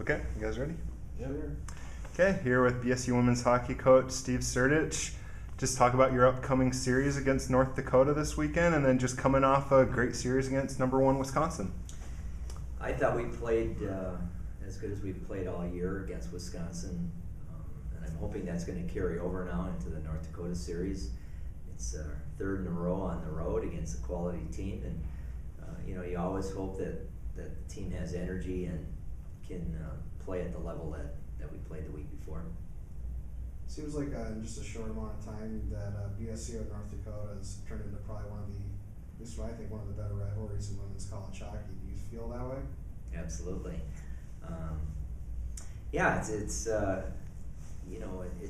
Okay, you guys ready? Yeah. Okay, here with BSU women's hockey coach Steve Sertich. Just talk about your upcoming series against North Dakota this weekend, and then just coming off a great series against #1 Wisconsin. I thought we played as good as we've played all year against Wisconsin, and I'm hoping that's going to carry over now into the North Dakota series. It's our third in a row on the road against a quality team, and you always hope that the team has energy and can play at the level that we played the week before. Seems like in just a short amount of time that BSU and North Dakota has turned into probably one of the, at least I think, one of the better rivalries in women's college hockey. Do you feel that way? Absolutely. Yeah, it's it's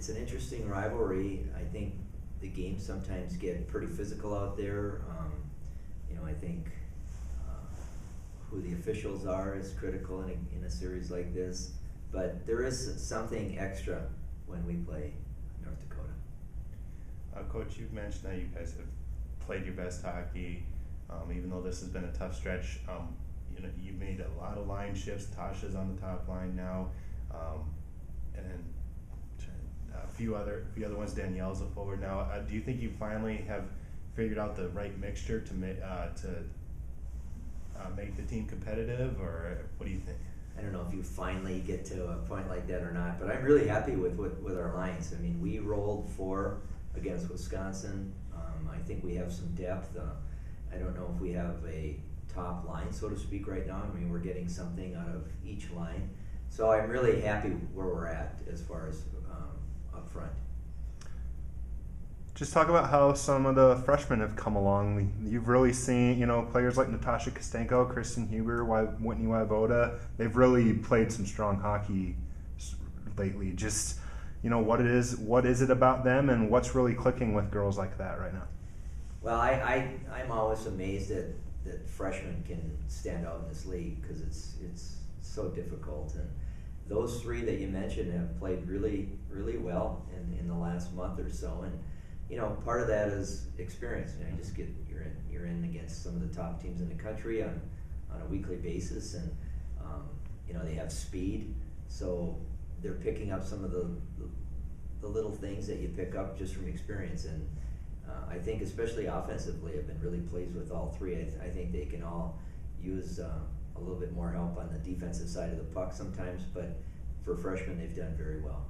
an interesting rivalry. I think the games sometimes get pretty physical out there. I think who the officials are is critical in a series like this, but there is something extra when we play North Dakota. Coach, you've mentioned that you guys have played your best hockey, even though this has been a tough stretch. You've made a lot of line shifts. Tasha's on the top line now, and then a few other ones. Danielle's a forward now. Do you think you finally have figured out the right mixture to make the team competitive, or what do you think? I don't know if you finally get to a point like that or not, but I'm really happy with our lines. I mean, we rolled 4 against Wisconsin. I think we have some depth. I don't know if we have a top line, so to speak, right now. I mean, we're getting something out of each line. So I'm really happy where we're at as far as up front. Just talk about how some of the freshmen have come along. You've really seen, players like Natasha Kostenko, Kristen Huber, Whitney Wyvoda. They've really played some strong hockey lately. Just, what is it about them, and what's really clicking with girls like that right now? Well, I'm always amazed that freshmen can stand out in this league, because it's so difficult. And those 3 that you mentioned have played really, really well in the last month or so. And part of that is experience. You're in against some of the top teams in the country on a weekly basis, and they have speed, so they're picking up some of the little things that you pick up just from experience. And I think especially offensively, I've been really pleased with all 3. I think they can all use a little bit more help on the defensive side of the puck sometimes, but for freshmen, they've done very well.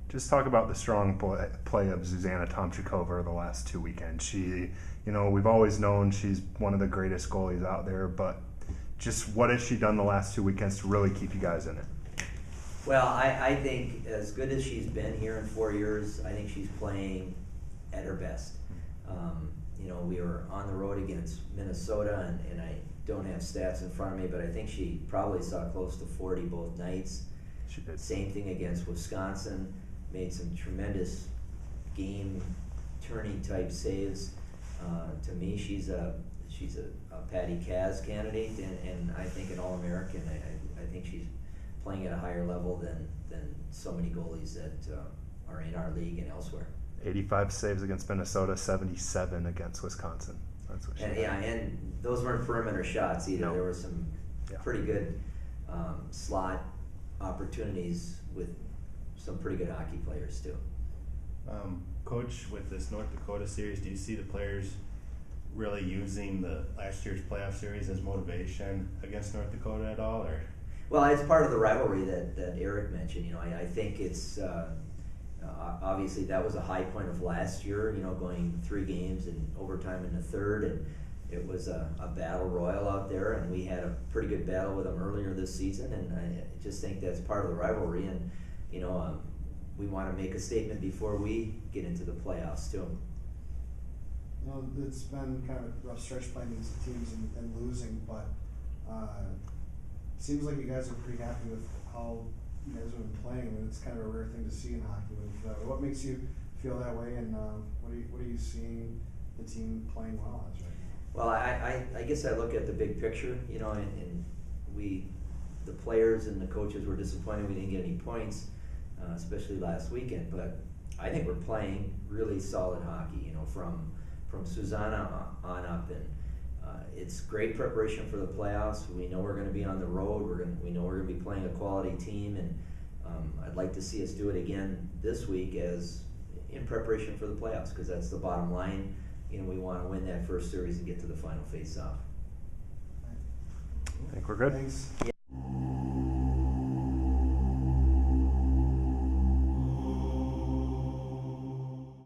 Just talk about the strong play of Zuzana Tomchikova the last 2 weekends. She, we've always known she's one of the greatest goalies out there, but just what has she done the last 2 weekends to really keep you guys in it? Well, I think as good as she's been here in 4 years, I think she's playing at her best. We were on the road against Minnesota, and I don't have stats in front of me, but I think she probably saw close to 40 both nights. She did. Same thing against Wisconsin. Made some tremendous game-turning type saves. To me, she's a Patty Kaz candidate, and I think an All-American. I think she's playing at a higher level than so many goalies that are in our league and elsewhere. 85 saves against Minnesota, 77 against Wisconsin. That's what she did. And those weren't perimeter shots either. No. There were some pretty good slot opportunities with some pretty good hockey players too. Coach, with this North Dakota series, do you see the players really using the last year's playoff series as motivation against North Dakota at all, or? Well, it's part of the rivalry that Eric mentioned. I think it's obviously that was a high point of last year. Going 3 games and overtime in the third, and it was a battle royal out there, and we had a pretty good battle with them earlier this season. And I just think that's part of the rivalry, and we want to make a statement before we get into the playoffs too. It's been kind of a rough stretch playing these teams and losing, but it seems like you guys are pretty happy with how you guys have been playing. I mean, it's kind of a rare thing to see in hockey. What makes you feel that way, and what are you seeing the team playing well as right now? Well, I guess I look at the big picture, and the players and the coaches were disappointed we didn't get any points, especially last weekend. But I think we're playing really solid hockey, from Susanna on up, and It's great preparation for the playoffs. We know we're going to be on the road. We know we're going to be playing a quality team, and I'd like to see us do it again this week as in preparation for the playoffs, because that's the bottom line. You know, we want to win that first series and get to the final face-off. I think we're good. Thanks.